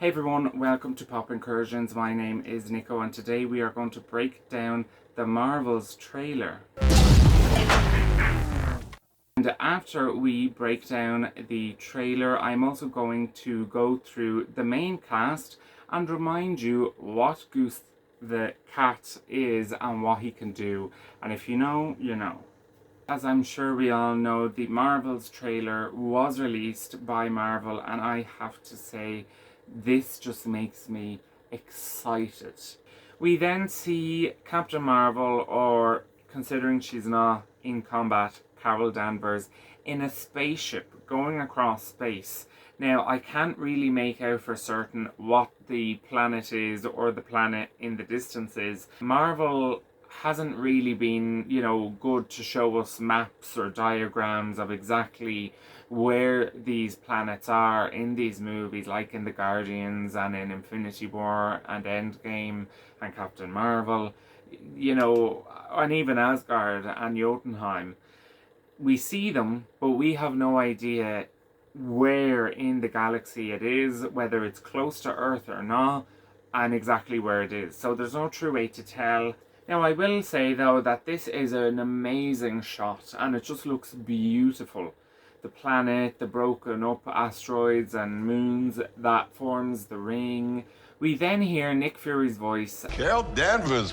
Hey everyone, welcome to Pop Incursions. My name is Nico and today we are going to break down the Marvels trailer. And after we break down the trailer, I'm also going to go through the main cast and remind you what Goose the cat is and what he can do. And if you know, you know. As I'm sure we all know, the Marvels trailer was released by Marvel, and I have to say, this just makes me excited. We then see Captain Marvel, or considering she's not in combat, Carol Danvers, in a spaceship going across space. Now, I can't really make out for certain what the planet is or the planet in the distance is. Marvel hasn't really been, good to show us maps or diagrams of exactly where these planets are in these movies, like in The Guardians and in Infinity War and Endgame and Captain Marvel, and even Asgard and Jotunheim. We see them, but we have no idea where in the galaxy it is, whether it's close to Earth or not, and exactly where it is. So there's no true way to tell. Now, I will say, though, that this is an amazing shot, and it just looks beautiful. The planet, the broken up asteroids and moons that forms the ring. We then hear Nick Fury's voice. Carol Danvers,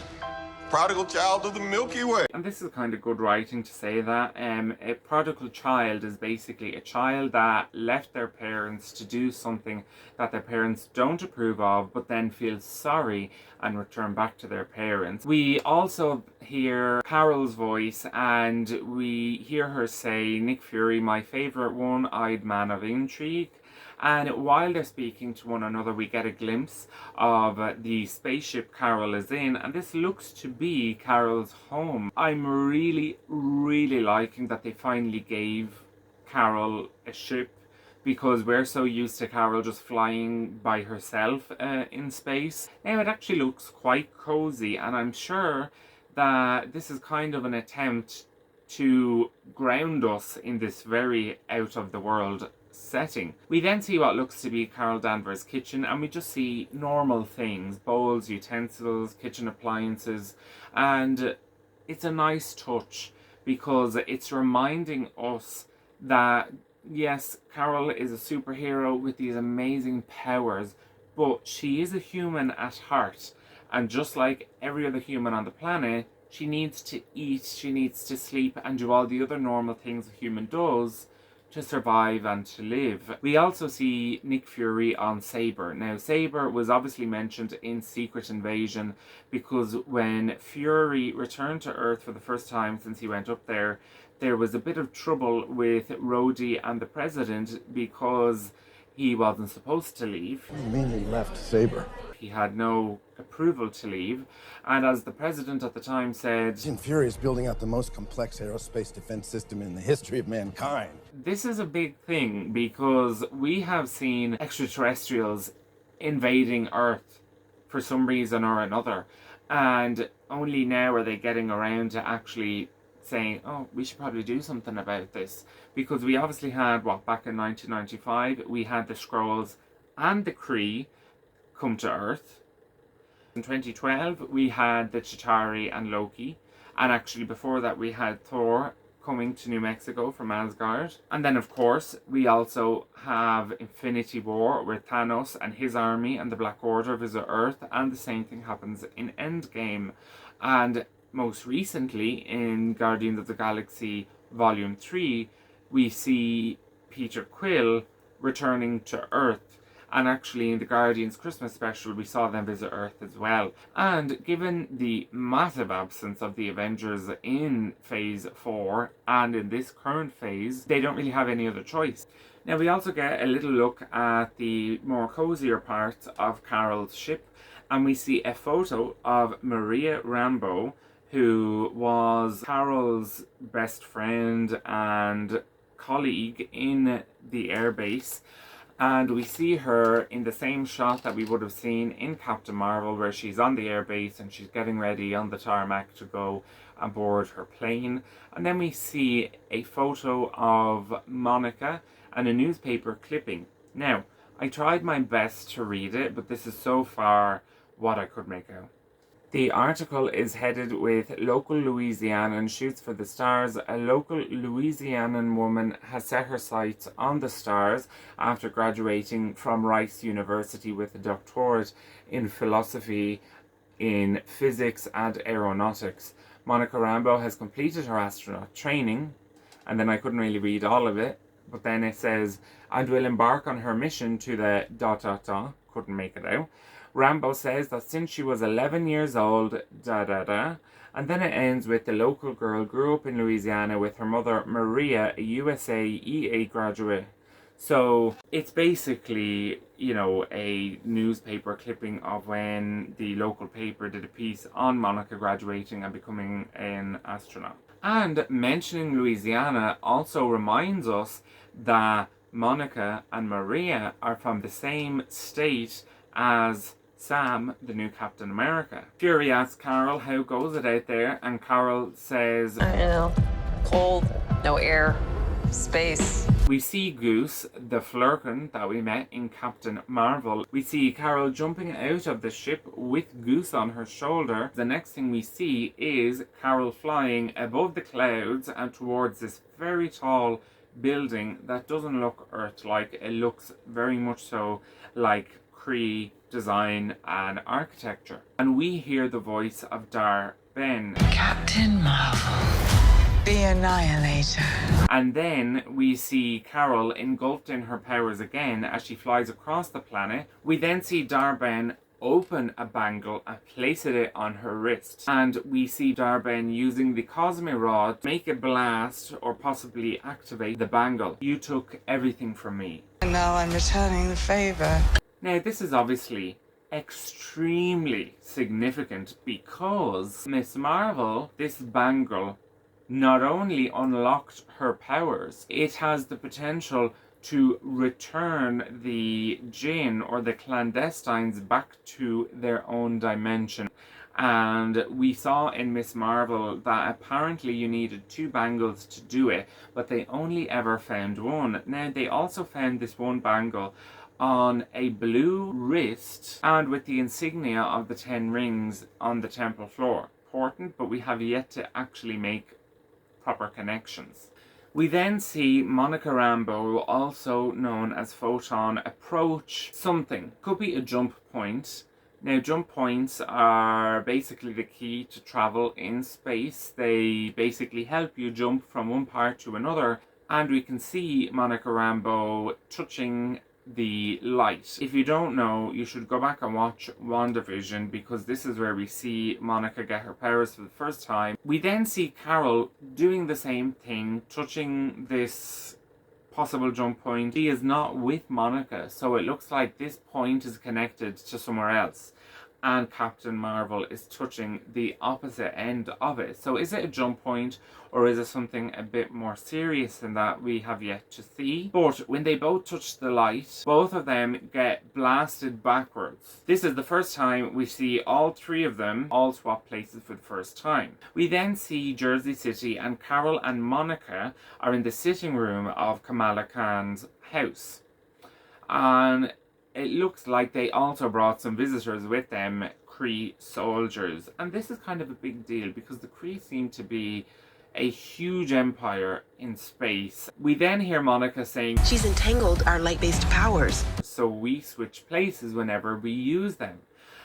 prodigal child of the Milky Way. And this is kind of good writing to say that. A prodigal child is basically a child that left their parents to do something that their parents don't approve of, but then feels sorry and return back to their parents. We also hear Carol's voice, and we hear her say, Nick Fury, my favourite one-eyed man of intrigue. And while they're speaking to one another, we get a glimpse of the spaceship Carol is in, and this looks to be Carol's home. I'm really, really liking that they finally gave Carol a ship, because we're so used to Carol just flying by herself in space. Now it actually looks quite cozy, and I'm sure that this is kind of an attempt to ground us in this very out-of-the-world setting. We then see what looks to be Carol Danvers' kitchen, and we just see normal things, bowls, utensils, kitchen appliances, and it's a nice touch because it's reminding us that yes, Carol is a superhero with these amazing powers, but she is a human at heart, and just like every other human on the planet, she needs to eat, she needs to sleep, and do all the other normal things a human does to survive and to live. We also see Nick Fury on Saber. Now, Saber was obviously mentioned in Secret Invasion because when Fury returned to Earth for the first time since he went up there, there was a bit of trouble with Rhodey and the President because he wasn't supposed to leave. What do you mean he left Saber? He had no approval to leave, and as the President at the time said, Djinn Fury is building out the most complex aerospace defense system in the history of mankind. This is a big thing because we have seen extraterrestrials invading Earth for some reason or another, and only now are they getting around to actually saying, oh, we should probably do something about this, because we obviously had, back in 1995, we had the Skrulls and the Kree come to Earth. In 2012, we had the Chitauri and Loki, and actually before that we had Thor coming to New Mexico from Asgard. And then, of course, we also have Infinity War with Thanos and his army and the Black Order visit Earth, and the same thing happens in Endgame. And most recently, in Guardians of the Galaxy Volume 3, we see Peter Quill returning to Earth. And actually in the Guardians Christmas special, we saw them visit Earth as well. And given the massive absence of the Avengers in Phase 4 and in this current phase, they don't really have any other choice. Now we also get a little look at the more cozier parts of Carol's ship, and we see a photo of Monica Rambeau, who was Carol's best friend and colleague in the airbase. And we see her in the same shot that we would have seen in Captain Marvel, where she's on the airbase and she's getting ready on the tarmac to go aboard her plane. And then we see a photo of Monica and a newspaper clipping. Now, I tried my best to read it, but this is so far what I could make out. The article is headed with Local Louisianan shoots for the stars. A local Louisianan woman has set her sights on the stars after graduating from Rice University with a doctorate in philosophy in physics and aeronautics. Monica Rambeau has completed her astronaut training, and then I couldn't really read all of it, but then it says, and will embark on her mission to the ... couldn't make it out. Rambeau says that since she was 11 years old, and then it ends with the local girl grew up in Louisiana with her mother Maria, a USA EA graduate. So it's basically, you know, a newspaper clipping of when the local paper did a piece on Monica graduating and becoming an astronaut. And mentioning Louisiana also reminds us that Monica and Maria are from the same state as Sam, the new Captain America. Fury asks Carol, how goes it out there? And Carol says, I know. Cold, no air, space. We see Goose, the Flurken that we met in Captain Marvel. We see Carol jumping out of the ship with Goose on her shoulder. The next thing we see is Carol flying above the clouds and towards this very tall building that doesn't look Earth-like. It looks very much so like Kree design and architecture. And we hear the voice of Dar-Benn. Captain Marvel, the Annihilator. And then we see Carol engulfed in her powers again as she flies across the planet. We then see Dar-Benn open a bangle and place it on her wrist. And we see Dar-Benn using the Cosmi-Rod to make it blast or possibly activate the bangle. You took everything from me. And now I'm returning the favor. Now, this is obviously extremely significant because Miss Marvel, this bangle, not only unlocked her powers, it has the potential to return the Djinn or the Clandestines back to their own dimension. And we saw in Miss Marvel that apparently you needed 2 bangles to do it, but they only ever found one. Now, they also found this one bangle on a blue wrist and with the insignia of the 10 rings on the temple floor. Important, but we have yet to actually make proper connections. We then see Monica Rambeau, also known as Photon, approach something. Could be a jump point. Now, jump points are basically the key to travel in space. They basically help you jump from one part to another. And we can see Monica Rambeau touching the light. If you don't know, you should go back and watch Wandavision, because this is where we see Monica get her powers for the first time. We then see Carol doing the same thing, touching this possible jump point. She is not with Monica, so it looks like this point is connected to somewhere else, and Captain Marvel is touching the opposite end of it. So is it a jump point, or is it something a bit more serious than that? We have yet to see. But when they both touch the light, both of them get blasted backwards. This is the first time we see all 3 of them all swap places for the first time. We then see Jersey City, and Carol and Monica are in the sitting room of Kamala Khan's house. And it looks like they also brought some visitors with them, Kree soldiers. And this is kind of a big deal because the Kree seem to be a huge empire in space. We then hear Monica saying, She's entangled our light-based powers. So we switch places whenever we use them.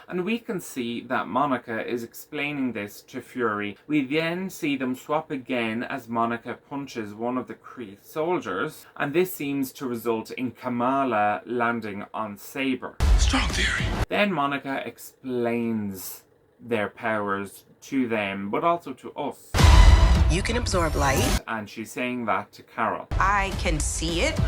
And we can see that Monica is explaining this to Fury. We then see them swap again as Monica punches one of the Kree soldiers, and this seems to result in Kamala landing on Saber. Strong theory. Then Monica explains their powers to them, but also to us. You can absorb light. And she's saying that to Carol. I can see it.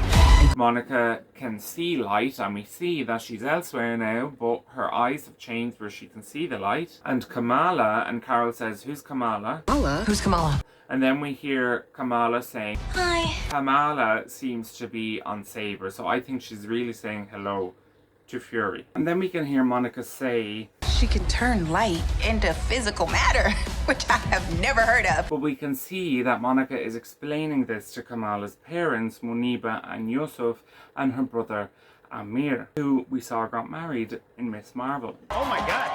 Monica can see light, and we see that she's elsewhere now, but her eyes have changed where she can see the light. And Kamala, and Carol says, who's Kamala? Kamala? Who's Kamala? And then we hear Kamala saying, Hi. Kamala seems to be on Saber, so I think she's really saying hello to Fury. And then we can hear Monica say, She can turn light into physical matter, which I have never heard of. but we can see that Monica is explaining this to Kamala's parents, Muniba and Yusuf, and her brother Amir, who we saw got married in Miss Marvel. Oh my god!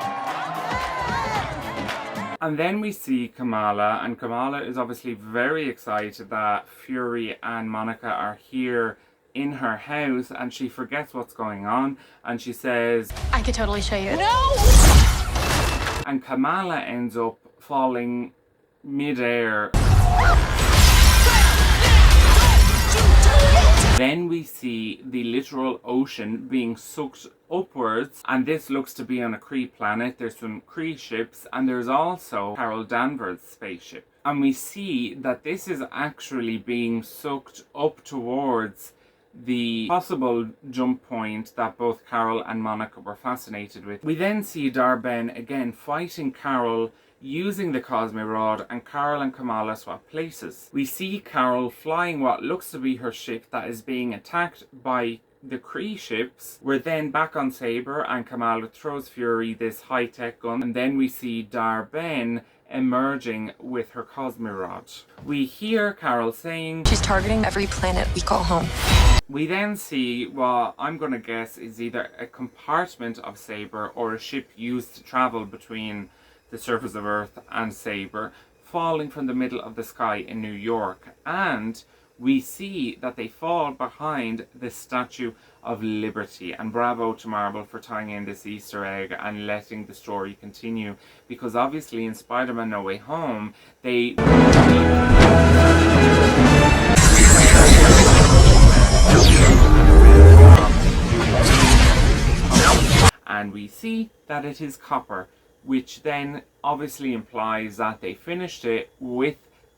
And then we see Kamala, and Kamala is obviously very excited that Fury and Monica are here in her house, and she forgets what's going on, and she says, I could totally show you. No! and Kamala ends up falling mid-air. Then we see the literal ocean being sucked upwards, and this looks to be on a Kree planet. There's some Kree ships, and there's also Carol Danvers' spaceship. And we see that this is actually being sucked up towards the possible jump point that both Carol and Monica were fascinated with. We then see Dar-Benn again fighting Carol using the Cosmi-Rod, and Carol and Kamala swap places. We see Carol flying what looks to be her ship that is being attacked by the Kree ships. We're then back on Saber, and Kamala throws Fury this high-tech gun, and then we see Dar-Benn emerging with her Cosmi-Rod. We hear Carol saying, She's targeting every planet we call home. We then see what I'm going to guess is either a compartment of Saber or a ship used to travel between the surface of Earth and Saber, falling from the middle of the sky in New York. And we see that they fall behind the Statue of Liberty. And bravo to Marvel for tying in this Easter egg and letting the story continue, because obviously in Spider-Man No Way Home they and we see that it is copper, which then obviously implies that they finished it with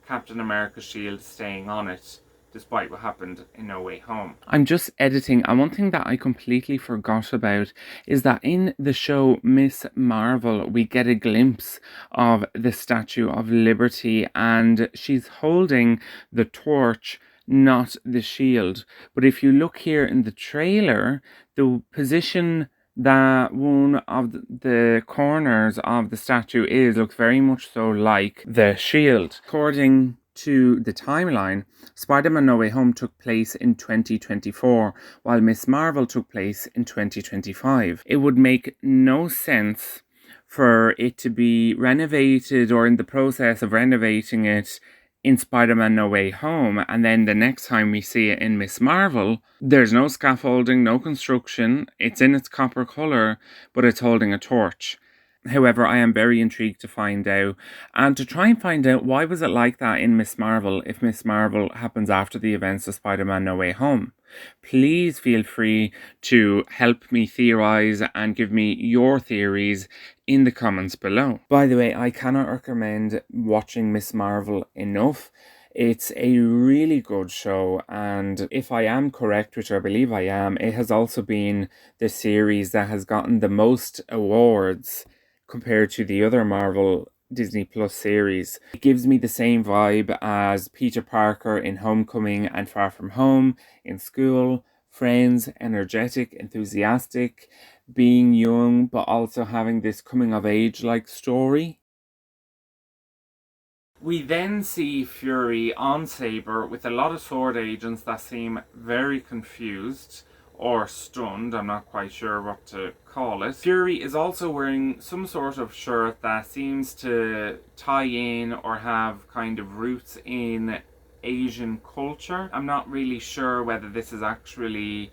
Captain America's shield staying on it, despite what happened in No Way Home. I'm just editing, and one thing that I completely forgot about is that in the show Miss Marvel, we get a glimpse of the Statue of Liberty, and she's holding the torch, not the shield. But if you look here in the trailer, the position that one of the corners of the statue looks very much so like the shield. According to the timeline, Spider-Man No Way Home took place in 2024, while Miss Marvel took place in 2025. It would make no sense for it to be renovated or in the process of renovating it in Spider-Man No Way Home, and then the next time we see it in Miss Marvel, there's no scaffolding, no construction, it's in its copper colour, but it's holding a torch. However, I am very intrigued to find out, and to try and find out why was it like that in Miss Marvel if Miss Marvel happens after the events of Spider-Man No Way Home. Please feel free to help me theorise and give me your theories in the comments below. By the way, I cannot recommend watching Miss Marvel enough. It's a really good show, and if I am correct, which I believe I am, it has also been the series that has gotten the most awards compared to the other Marvel Disney Plus series. It gives me the same vibe as Peter Parker in Homecoming and Far From Home, in school, friends, energetic, enthusiastic, being young, but also having this coming of age like story. We then see Fury on Saber with a lot of sword agents that seem very confused or stunned, I'm not quite sure what to call it. Fury is also wearing some sort of shirt that seems to tie in or have kind of roots in Asian culture. I'm not really sure whether this is actually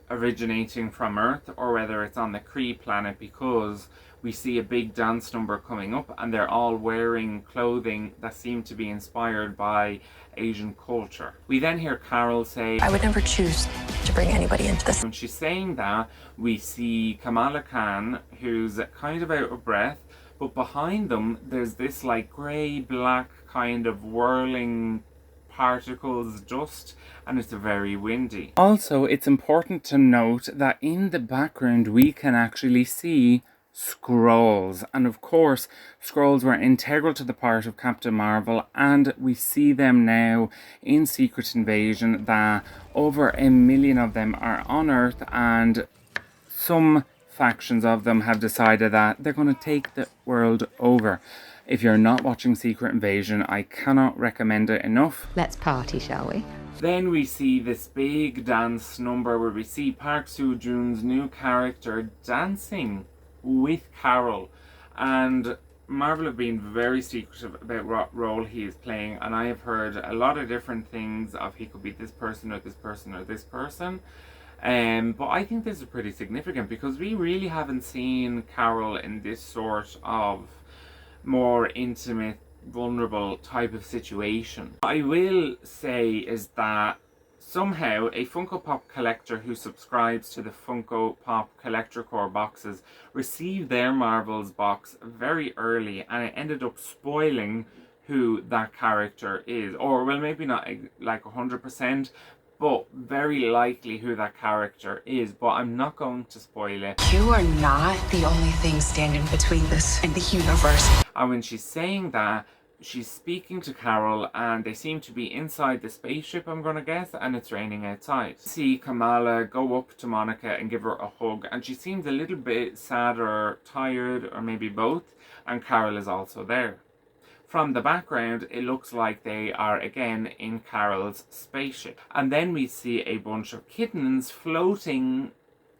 originating from Earth or whether it's on the Kree planet, because we see a big dance number coming up and they're all wearing clothing that seem to be inspired by Asian culture. We then hear Carol say, I would never choose to bring anybody into this. when she's saying that, we see Kamala Khan, who's kind of out of breath, but behind them there's this like grey black kind of whirling particles, dust, and it's very windy. Also, it's important to note that in the background we can actually see Skrulls, and of course Skrulls were integral to the part of Captain Marvel, and we see them now in Secret Invasion, that over 1 million of them are on Earth, and some factions of them have decided that they're going to take the world over. If you're not watching Secret Invasion, I cannot recommend it enough. Let's party, shall we? Then we see this big dance number where we see Park Seo-Joon's new character dancing with Carol, and Marvel have been very secretive about what role he is playing, and I have heard a lot of different things of he could be this person or this person or this person. But I think this is pretty significant because we really haven't seen Carol in this sort of more intimate, vulnerable type of situation. What I will say is that somehow a Funko Pop collector who subscribes to the Funko Pop Collector Core boxes received their Marvels box very early, and it ended up spoiling who that character is. Or, well, maybe not like 100%, but very likely who that character is. But I'm not going to spoil it. You are not the only thing standing between us and the universe. And when she's saying that, she's speaking to Carol, and they seem to be inside the spaceship, I'm gonna guess, and it's raining outside. See Kamala go up to Monica and give her a hug, and she seems a little bit sad or tired, or maybe both, and Carol is also there. From the background, it looks like they are again in Carol's spaceship. And then we see a bunch of kittens floating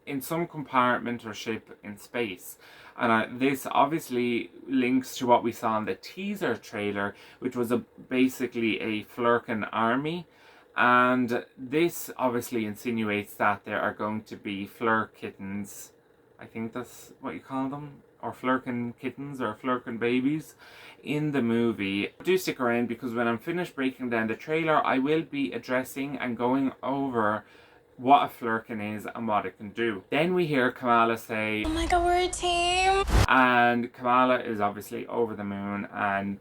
in some compartment or ship in space. And this obviously links to what we saw in the teaser trailer, which was basically a Flurken army. And this obviously insinuates that there are going to be Flurkittens. I think that's what you call them. Or Flurken Kittens or Flurken babies in the movie. Do stick around, because when I'm finished breaking down the trailer, I will be addressing and going over what a Flurken is and what it can do. Then we hear Kamala say, Oh my god, we're a team! and Kamala is obviously over the moon and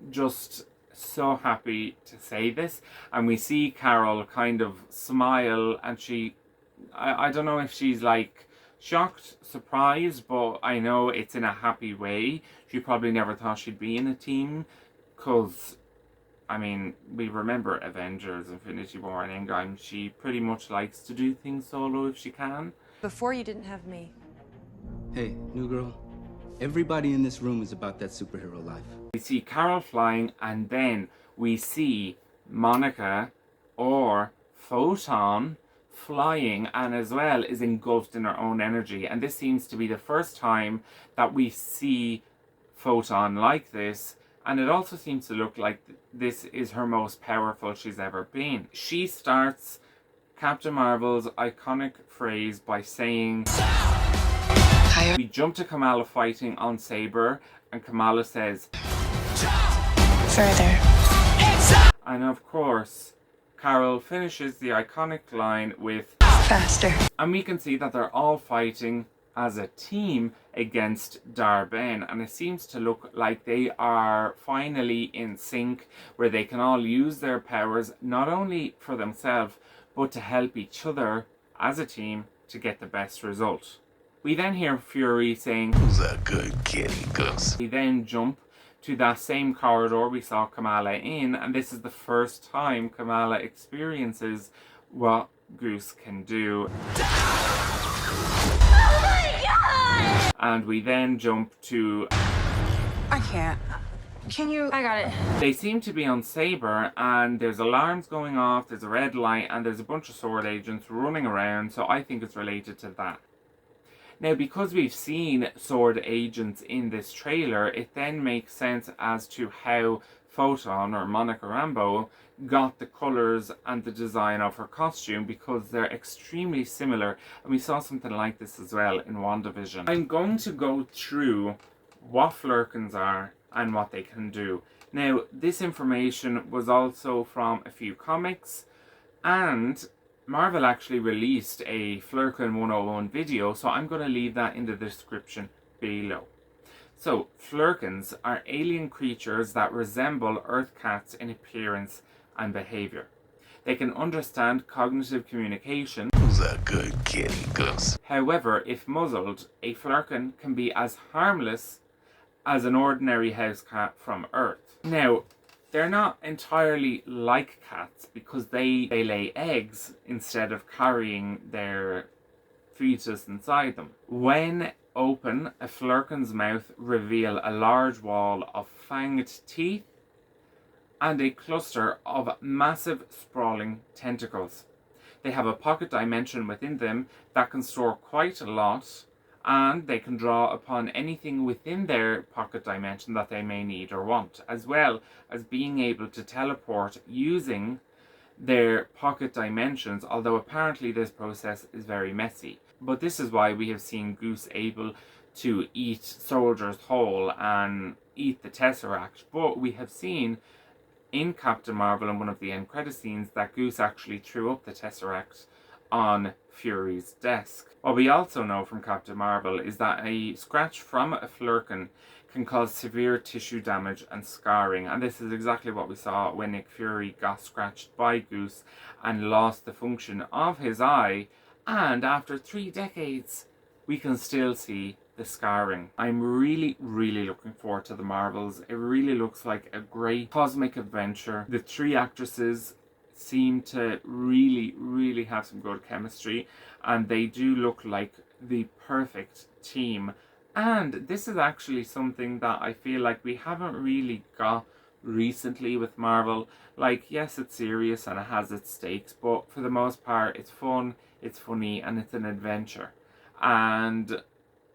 just so happy to say this. And we see Carol kind of smile, and I don't know if she's like shocked, surprised, but I know it's in a happy way. She probably never thought she'd be in a team, because I mean, we remember Avengers, Infinity War and Endgame. She pretty much likes to do things solo if she can. Before you didn't have me. Hey, new girl. Everybody in this room is about that superhero life. We see Carol flying, and then we see Monica or Photon flying, and as well is engulfed in her own energy. And this seems to be the first time that we see Photon like this. And it also seems to look like this is her most powerful she's ever been. She starts Captain Marvel's iconic phrase by saying, we jump to Kamala fighting on Saber, and Kamala says, Further. and of course, Carol finishes the iconic line with, Faster. and we can see that they're all fighting as a team against Dar-Benn, and it seems to look like they are finally in sync, where they can all use their powers not only for themselves but to help each other as a team to get the best result. We then hear Fury saying, Who's a good kitty goose? we then jump to that same corridor we saw Kamala in, and this is the first time Kamala experiences what Goose can do. And we then jump to, I can't. Can you? I got it. they seem to be on Saber, and there's alarms going off, there's a red light, and there's a bunch of sword agents running around, so I think it's related to that. Now, because we've seen sword agents in this trailer, it then makes sense as to how Photon, or Monica Rambeau, got the colours and the design of her costume, because they're extremely similar, and we saw something like this as well in Wandavision. I'm going to go through what Flurkens are and what they can do. Now, this information was also from a few comics, and Marvel actually released a Flurken 101 video, so I'm going to leave that in the description below. So, Flurkens are alien creatures that resemble Earth cats in appearance and behaviour. They can understand cognitive communication. Who's a good kitty goose? However, if muzzled, a Flurken can be as harmless as an ordinary house cat from Earth. Now, they're not entirely like cats, because they lay eggs instead of carrying their fetus inside them. When open, a Flurken's mouth reveal a large wall of fanged teeth, and a cluster of massive sprawling tentacles. They have a pocket dimension within them that can store quite a lot, and they can draw upon anything within their pocket dimension that they may need or want, as well as being able to teleport using their pocket dimensions, although apparently this process is very messy. But this is why we have seen Goose able to eat soldiers whole and eat the Tesseract. But we have seen in Captain Marvel in one of the end credit scenes that Goose actually threw up the Tesseract on Fury's desk. What we also know from Captain Marvel is that a scratch from a Flurken can cause severe tissue damage and scarring, and this is exactly what we saw when Nick Fury got scratched by Goose and lost the function of his eye, and after 3 decades we can still see the scarring. I'm really looking forward to the Marvels. It really looks like a great cosmic adventure. The 3 actresses seem to really have some good chemistry, and they do look like the perfect team. And this is actually something that I feel like we haven't really got recently with Marvel. Like, yes, it's serious and it has its stakes, but for the most part it's fun, it's funny, and it's an adventure. And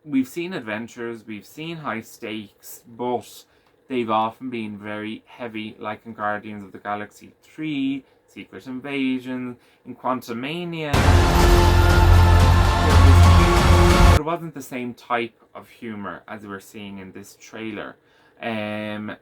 we've seen adventures, we've seen high stakes, but they've often been very heavy, like in Guardians of the Galaxy 3, Secret Invasion, in Quantumania. It wasn't the same type of humour as we're seeing in this trailer. And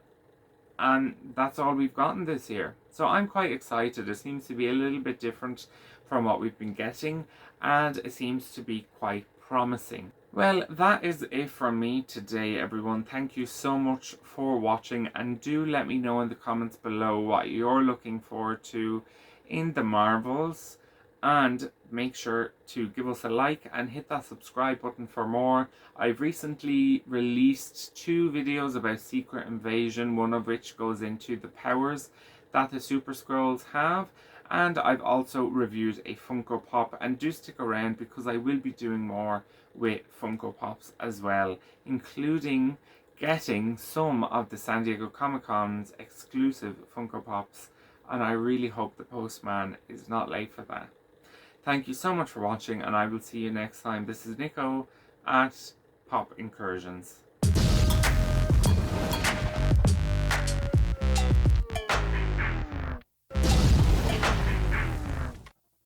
that's all we've gotten this year. So I'm quite excited. It seems to be a little bit different from what we've been getting, and it seems to be quite promising. Well, that is it from me today, everyone. Thank you so much for watching, and do let me know in the comments below what you're looking forward to in the Marvels, and make sure to give us a like and hit that subscribe button for more. I've recently released 2 videos about Secret Invasion, one of which goes into the powers that the Super Skrulls have, and I've also reviewed a Funko Pop, and do stick around because I will be doing more with Funko Pops as well, including getting some of the San Diego Comic-Con's exclusive Funko Pops, and I really hope the postman is not late for that. Thank you so much for watching, and I will see you next time. This is NICO at Pop Incursions.